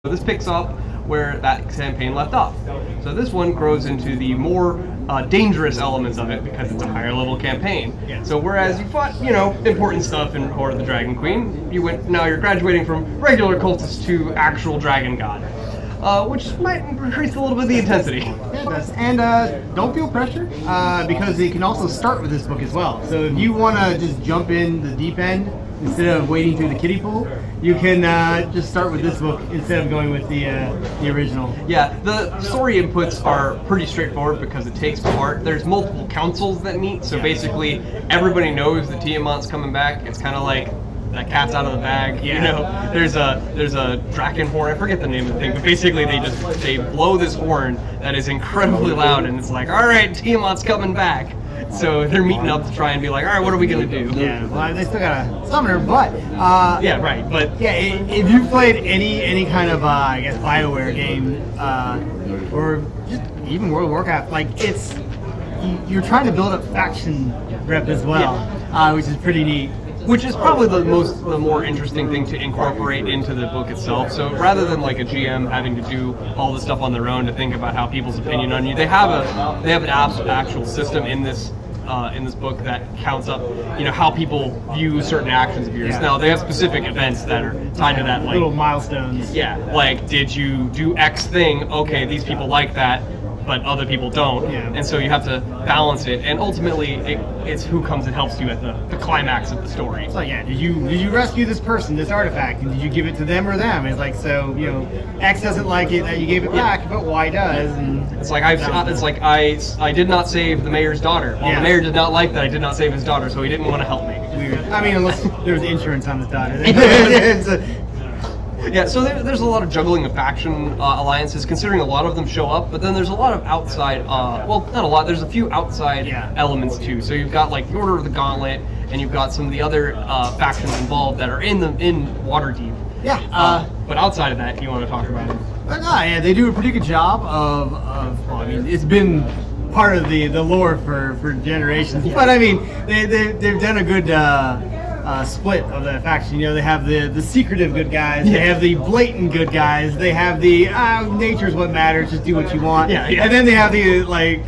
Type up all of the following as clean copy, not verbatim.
This picks up where that campaign left off. So this one grows into the more dangerous elements of it because it's a higher level campaign. Yeah. So whereas you fought, important stuff in Horde of the Dragon Queen, now you're graduating from regular cultists to actual dragon god, which might increase a little bit of the intensity. Yeah, it does. And don't feel pressure because you can also start with this book as well. So if you want to just jump in the deep end instead of wading through the kiddie pool, you can just start with this book instead of going with the original. Yeah, the story inputs are pretty straightforward because it takes part. There's multiple councils that meet, so basically everybody knows that Tiamat's coming back. It's kind of like that cat's out of the bag. Yeah. There's a dragon horn. I forget the name of the thing, but basically they blow this horn that is incredibly loud, and it's like, all right, Tiamat's coming back. So they're meeting up to try and be like, all right, what are we gonna do? Yeah, well, they still got a summoner, but yeah, right. But yeah, if you've played any kind of I guess BioWare game or just even World of Warcraft, like you're trying to build up faction rep as well, which is pretty neat. Which is probably the more interesting thing to incorporate into the book itself. So rather than like a GM having to do all the stuff on their own to think about how people's opinion on you, they have an actual system in this book that counts up, how people view certain actions of yours. Yeah. Now they have specific events that are tied to that, like little milestones. Yeah, like did you do X thing? Okay, these people like that, but other people don't, and so you have to balance it, and ultimately it's who comes and helps you at the climax of the story. It's like, yeah, did you rescue this person, this artifact, and did you give it to them or them? It's like, so X doesn't like it that you gave it back, but Y does, and it's like I did not save the mayor's daughter. Well, the mayor did not like that I did not save his daughter, so he didn't want to help me. Weird. I mean, unless there's insurance on his daughter. Yeah, so there's a lot of juggling of faction alliances, considering a lot of them show up, but then there's a lot of outside, well, not a lot, there's a few outside elements too. So you've got like the Order of the Gauntlet, and you've got some of the other factions involved that are in Waterdeep. Yeah. But outside of that, you want to talk about them? Yeah, they do a pretty good job of well, I mean, it's been part of the lore for generations, but I mean, they've done a good split of the faction. They have the secretive good guys, they have the blatant good guys, they have the nature's what matters, just do what you want, and then they have the like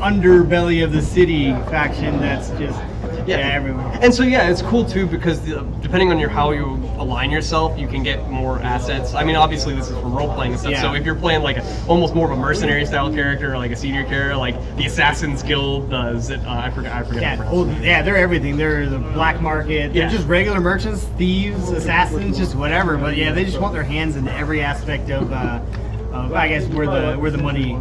underbelly of the city faction that's just everywhere. And so it's cool too because depending on how you align yourself, you can get more assets. I mean, obviously this is for role playing and stuff. So if you're playing like almost more of a mercenary style character, or like a senior character, like the Assassin's Guild, I forget. They're everything. They're the black market. They're just regular merchants, thieves, assassins, just whatever. But they just want their hands in every aspect of I guess where the money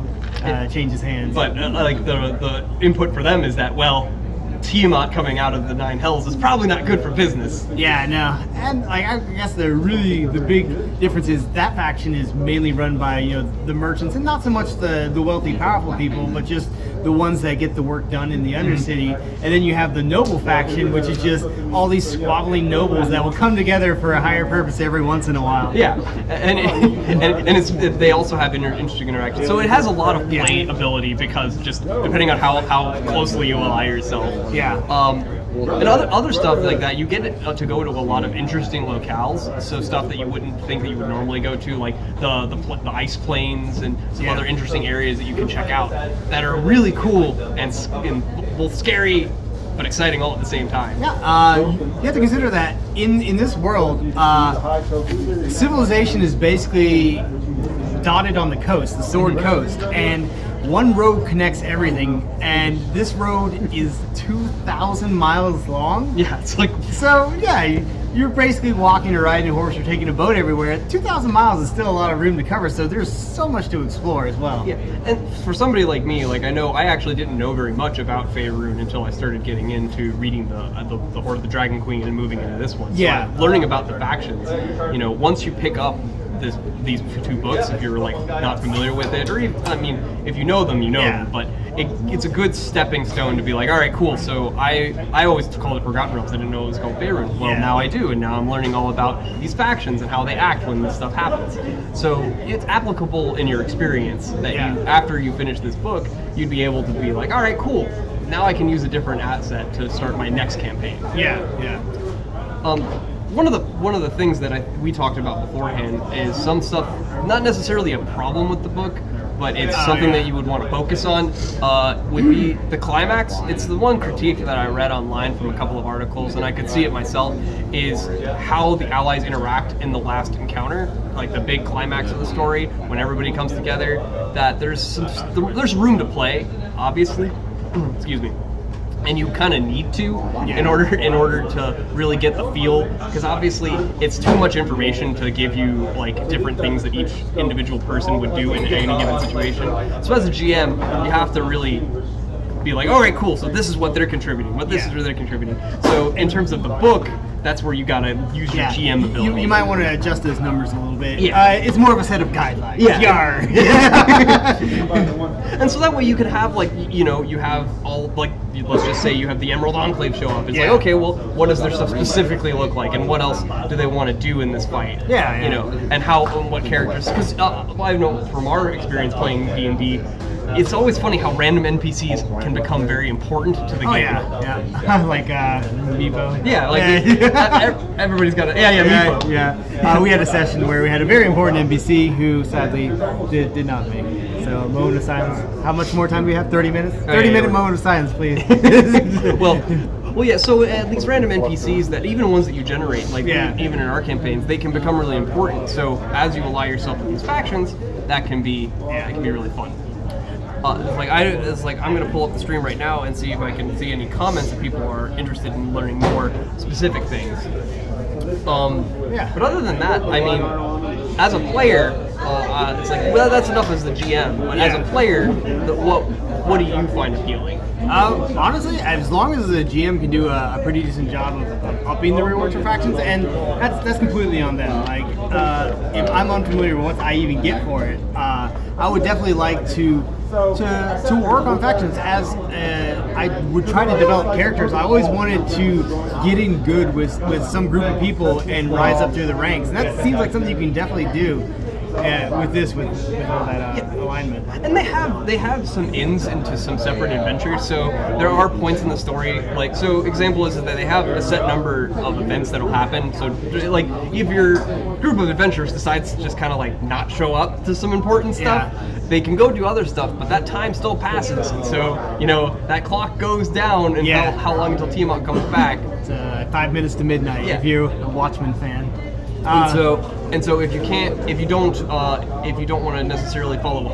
changes hands. But like the input for them is that, well, Tiamat coming out of the Nine Hells is probably not good for business. Yeah, no, and like I guess the big difference is that faction is mainly run by the merchants, and not so much the wealthy, powerful people, but just the ones that get the work done in the Undercity. And then you have the noble faction, which is just all these squabbling nobles that will come together for a higher purpose every once in a while. Yeah, and they also have interesting interactions. So it has a lot of play ability because just depending on how closely you ally yourself. Yeah. And other stuff like that, you get to go to a lot of interesting locales. So stuff that you wouldn't think that you would normally go to, like the ice planes and some other interesting areas that you can check out that are really cool and both scary but exciting all at the same time. Yeah, you have to consider that in this world, civilization is basically dotted on the coast, the Sword Coast, and one road connects everything, and this road is 2,000 miles long. Yeah, it's like... So, you're basically walking or riding a horse or taking a boat everywhere. 2,000 miles is still a lot of room to cover, so there's so much to explore as well. Yeah, and for somebody like me, like I actually didn't know very much about Faerun until I started getting into reading the Horde of the Dragon Queen and moving into this one. So learning about the factions, once you pick up these two books, if you're like not familiar with it, or even, I mean, if you know them, you know them, but it's a good stepping stone to be like, all right, cool. So I always called it Forgotten Realms. I didn't know it was called Faerun. Well, now I do, and now I'm learning all about these factions and how they act when this stuff happens. So it's applicable in your experience that after you finish this book, you'd be able to be like, all right, cool. Now I can use a different asset to start my next campaign. one of the things that we talked about beforehand is some stuff, not necessarily a problem with the book, but it's something that you would want to focus on, would be the climax. It's the one critique that I read online from a couple of articles, and I could see it myself, is how the Allies interact in the last encounter, like the big climax of the story, when everybody comes together, that there's room to play, obviously, excuse me. And you kind of need to in order to really get the feel, because obviously it's too much information to give you like different things that each individual person would do in any given situation. So as a GM, you have to really be like, all right, cool. So this is what they're contributing. This is what they're contributing. So in terms of the book, that's where you gotta use your GM ability. You might want to adjust those numbers a little bit. Yeah. It's more of a set of guidelines. Yeah. And so that way you can have like, you have all, like, let's just say you have the Emerald Enclave show up. It's like, okay, well, what does their stuff specifically look like, and what else do they want to do in this fight? Yeah. And how, what characters? Because I know from our experience playing D&D, it's always funny how random NPCs can become very important to the game. Yeah. Like Meepo. Yeah, like everybody's got a Meepo. Yeah. We had a session where we had a very important NPC who sadly did not make it. So, moment of silence. How much more time do we have? 30 minutes? 30-minute moment of silence, please. Well, yeah, so these random NPCs, that even ones that you generate, like even in our campaigns, they can become really important. So as you ally yourself with these factions, that can be really fun. It's like I'm going to pull up the stream right now and see if I can see any comments if people are interested in learning more specific things. But other than that, I mean, as a player, it's like, well, that's enough as the GM. But as a player, what do you find appealing? Honestly, as long as the GM can do a pretty decent job of upping the rewards for factions, and that's completely on them. Like, if I'm unfamiliar with what I even get for it, I would definitely like to work on factions. As I would try to develop characters, I always wanted to get in good with some group of people and rise up through the ranks, and that seems like something you can definitely do with all that alignment. And they have some ins into some separate adventures. So there are points in the story, like, so example is that they have a set number of events that'll happen. So like if your group of adventurers decides to just kind of like not show up to some important stuff, they can go do other stuff, but that time still passes, and so that clock goes down until how long until Tiamat comes back. It's 5 minutes to midnight if you're a Watchmen fan. And so if you don't want to necessarily follow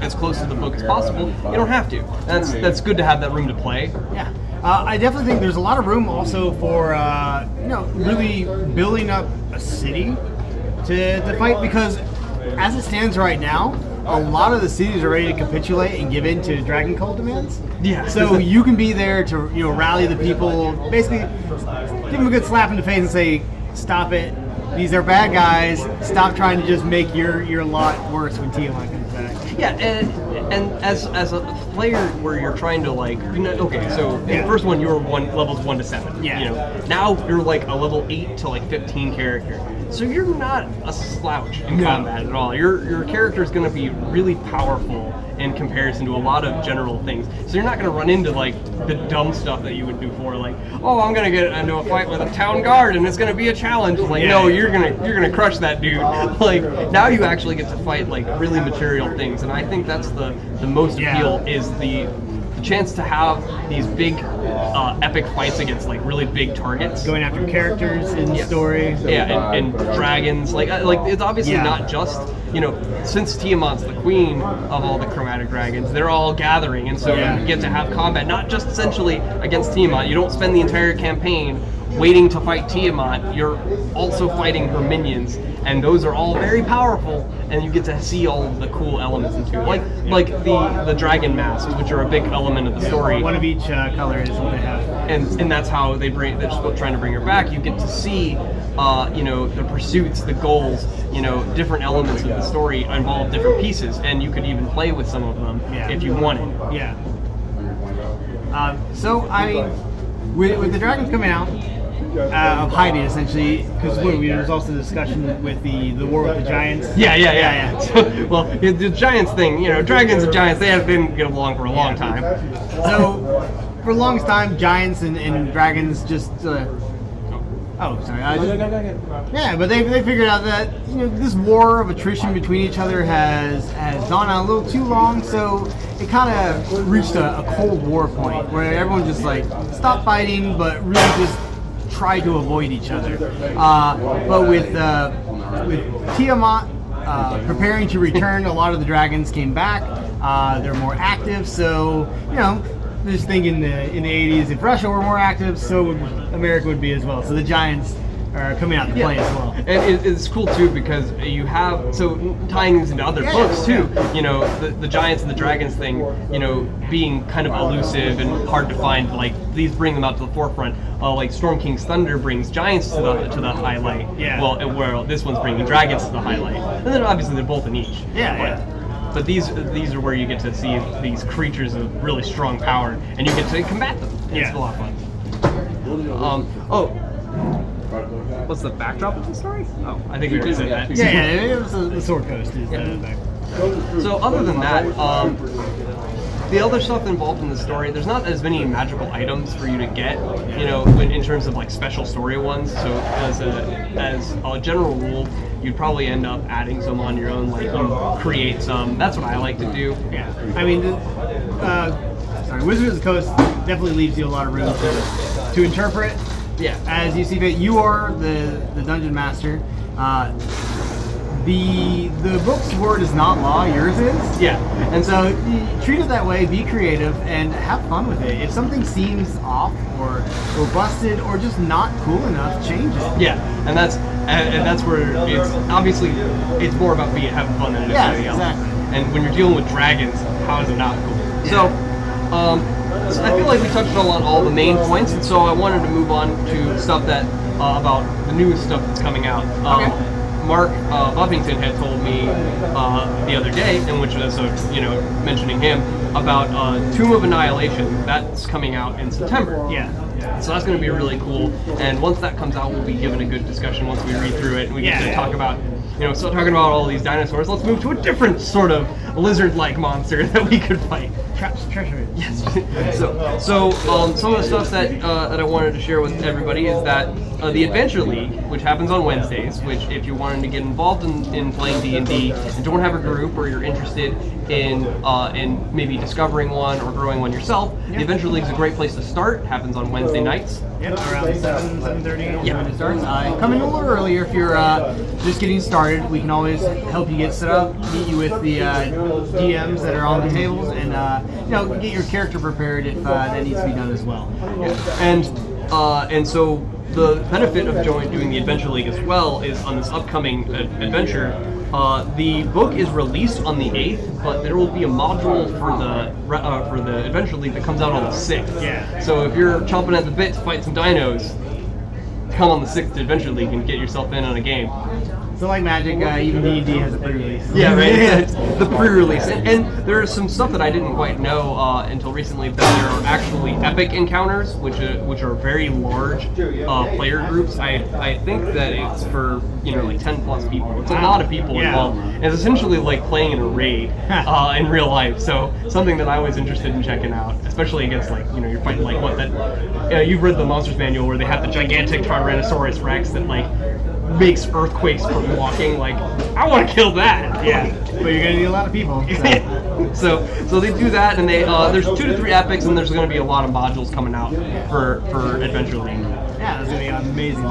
as close to the book as possible, you don't have to. That's good to have that room to play. Yeah. I definitely think there's a lot of room also for really building up a city to fight, because as it stands right now, a lot of the cities are ready to capitulate and give in to Dragon Cult demands. Yeah. So you can be there to rally the people, basically give them a good slap in the face and say, stop it. These are bad guys. Stop trying to just make your lot worse when Tiamat comes back. Yeah, and as a player where you're trying to so in the first one you were levels 1 to 7. Yeah. Now you're like a level 8 to like 15 character. So you're not a slouch in combat at all. Your character is going to be really powerful in comparison to a lot of general things. So you're not going to run into like the dumb stuff that you would do for, like, oh, I'm going to get into a fight with a town guard and it's going to be a challenge. Like, no, you're gonna crush that dude. Like, now you actually get to fight like really material things, and I think that's the most appeal is the chance to have these big epic fights against like really big targets, going after characters in the story. And dragons. Like it's obviously not just since Tiamat's the queen of all the chromatic dragons, they're all gathering, and so you get to have combat not just essentially against Tiamat. You don't spend the entire campaign waiting to fight Tiamat, you're also fighting her minions, and those are all very powerful, and you get to see all of the cool elements into it. Like the dragon masks, which are a big element of the story. One of each color is what they have. And that's how they're just trying to bring her back. You get to see the pursuits, the goals, different elements of the story involve different pieces, and you could even play with some of them if you wanted. Yeah. So I mean, with the dragons coming out, of hiding essentially, because there's also discussion with the war with the giants. Yeah. So, well, the giants thing, dragons and giants, they have been getting along for a long time. So for the longest time, giants and dragons just Oh, sorry. Yeah, but they figured out that this war of attrition between each other has gone on a little too long, so it kind of reached a Cold War point where everyone just like stopped fighting, but really just tried to avoid each other. But with Tiamat preparing to return, a lot of the dragons came back. They're more active, so just think in the 80s, if Russia were more active, so America would be as well. So the giants are coming out to play as well. And it's cool too because you have, so tying this into other books too, the giants and the dragons thing, being kind of elusive and hard to find, like these bring them out to the forefront. Like Storm King's Thunder brings giants to the highlight. Yeah. Well, this one's bringing dragons to the highlight. And then obviously they're both a niche. But these are where you get to see these creatures of really strong power, and you get to combat them. It's a lot of fun. What's the backdrop of the story? Oh, I think we already said that. Yeah, it was the Sword Coast is the backdrop. So other than that, the other stuff involved in the story, there's not as many magical items for you to get, in terms of like special story ones. So as a general rule, you'd probably end up adding some on your own, like you create some. That's what I like to do. Yeah, I mean, Wizards of the Coast definitely leaves you a lot of room to interpret. Yeah, as you see fit. You are the dungeon master. The book's word is not law, yours is. Yeah. And so treat it that way, be creative, and have fun with it. If something seems off or busted or just not cool enough, change it. Yeah, and that's where it's obviously it's more about having fun than anything else. Exactly. And when you're dealing with dragons, how is it not cool? Yeah. So I feel like we touched on all the main points, and so I wanted to move on to stuff that about the newest stuff that's coming out. Okay. Mark Buffington had told me the other day, in which was mentioning him about Tomb of Annihilation. That's coming out in September. Yeah. So that's going to be really cool. And once that comes out, we'll be given a good discussion once we read through it, and we get to talk about, start talking about all these dinosaurs. Let's move to a different sort of lizard-like monster that we could fight. Treasure. Yes. So some of the stuff that I wanted to share with everybody is that the Adventure League, which happens on Wednesdays, which if you're wanting to get involved in playing D&D and don't have a group, or you're interested in maybe discovering one or growing one yourself, the Adventure League is a great place to start. It happens on Wednesday nights. Yep, around 7:30 when it starts. Come in a little earlier if you're just getting started. We can always help you get set up, meet you with the DMs that are on the tables, and get your character prepared if that needs to be done as well. Yeah. And so the benefit of doing the Adventure League as well is on this upcoming adventure. The book is released on the 8th, but there will be a module for the Adventure League that comes out on the 6th. Yeah. So if you're chomping at the bit to fight some dinos, come on the 6th Adventure League and get yourself in on a game. So like Magic, even D&D has a pre-release. Yeah, right. The pre-release, and there's some stuff that I didn't quite know until recently, that there are actually epic encounters, which are very large player groups. I think that it's for like 10 plus people. It's a lot of people involved. And it's essentially like playing in a raid in real life. So something that I was interested in checking out, especially against you're fighting you've read the Monsters Manual where they have the gigantic Tyrannosaurus Rex that makes earthquakes from walking. I want to kill that. Yeah, but you're gonna need a lot of people. So they do that, and there's 2 to 3 epics, and there's going to be a lot of modules coming out for Adventure League. Yeah, that's gonna be amazing.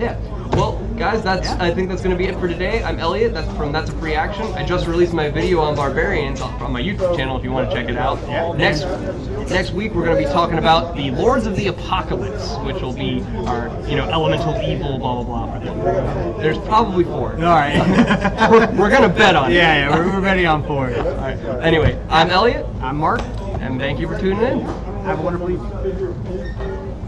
Yeah. Well, guys, I think that's going to be it for today. I'm Elliot. That's a Free Action. I just released my video on barbarians on my YouTube channel if you want to check it out. Yeah. Next week we're going to be talking about the Lords of the Apocalypse, which will be our elemental evil blah blah blah. There's probably 4. All right. we're going to bet on it. Yeah, we're betting on 4. All right. Anyway, I'm Elliot. I'm Mark. And thank you for tuning in. Have a wonderful evening.